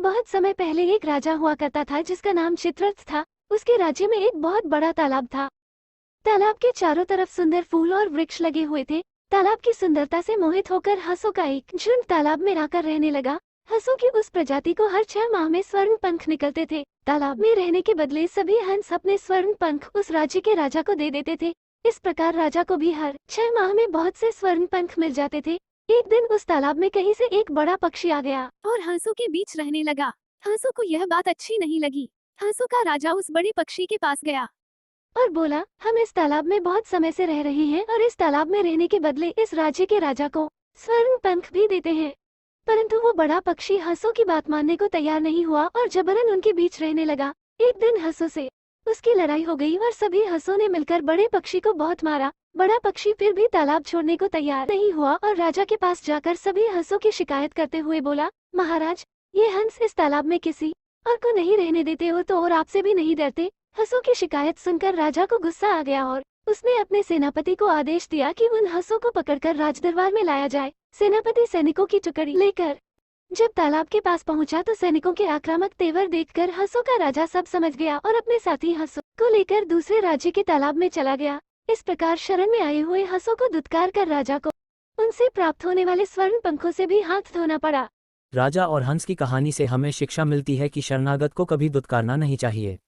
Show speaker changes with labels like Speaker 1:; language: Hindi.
Speaker 1: बहुत समय पहले एक राजा हुआ करता था जिसका नाम चित्ररथ था। उसके राज्य में एक बहुत बड़ा तालाब था। तालाब के चारों तरफ सुंदर फूल और वृक्ष लगे हुए थे। तालाब की सुंदरता से मोहित होकर हंसों का एक झुंड तालाब में आकर रहने लगा। हंसों की उस प्रजाति को हर 6 माह में स्वर्ण पंख निकलते थे। तालाब में रहने के बदले सभी हंस अपने स्वर्ण पंख उस राज्य के राजा को दे देते थे। इस प्रकार राजा को भी हर 6 माह में बहुत से स्वर्ण पंख मिल जाते थे। एक दिन उस तालाब में कहीं से एक बड़ा पक्षी आ गया
Speaker 2: और हंसों के बीच रहने लगा। हंसों को यह बात अच्छी नहीं लगी। हंसों का राजा उस बड़े पक्षी के पास गया
Speaker 1: और बोला, हम इस तालाब में बहुत समय से रह रहे हैं और इस तालाब में रहने के बदले इस राज्य के राजा को स्वर्ण पंख भी देते हैं। परंतु वो बड़ा पक्षी हंसों की बात मानने को तैयार नहीं हुआ और जबरन उनके बीच रहने लगा। एक दिन हंसों से उसकी लड़ाई हो गई और सभी हंसों ने मिलकर बड़े पक्षी को बहुत मारा। बड़ा पक्षी फिर भी तालाब छोड़ने को तैयार नहीं हुआ और राजा के पास जाकर सभी हंसों की शिकायत करते हुए बोला, महाराज, ये हंस इस तालाब में किसी और को नहीं रहने देते हो तो और आपसे भी नहीं डरते। हंसों की शिकायत सुनकर राजा को गुस्सा आ गया और उसने अपने सेनापति को आदेश दिया कि उन हंसों को पकड़कर राजदरबार में लाया जाए। सेनापति सैनिकों की टुकड़ी लेकर जब तालाब के पास पहुंचा तो सैनिकों के आक्रामक तेवर देखकर हंसों का राजा सब समझ गया और अपने साथी हंसों को लेकर दूसरे राज्य के तालाब में चला गया। इस प्रकार शरण में आए हुए हंसों को दुत्कार कर राजा को उनसे प्राप्त होने वाले स्वर्ण पंखों से भी हाथ धोना पड़ा।
Speaker 3: राजा और हंस की कहानी से हमें शिक्षा मिलती है कि शरणागत को कभी दुत्कारना नहीं चाहिए।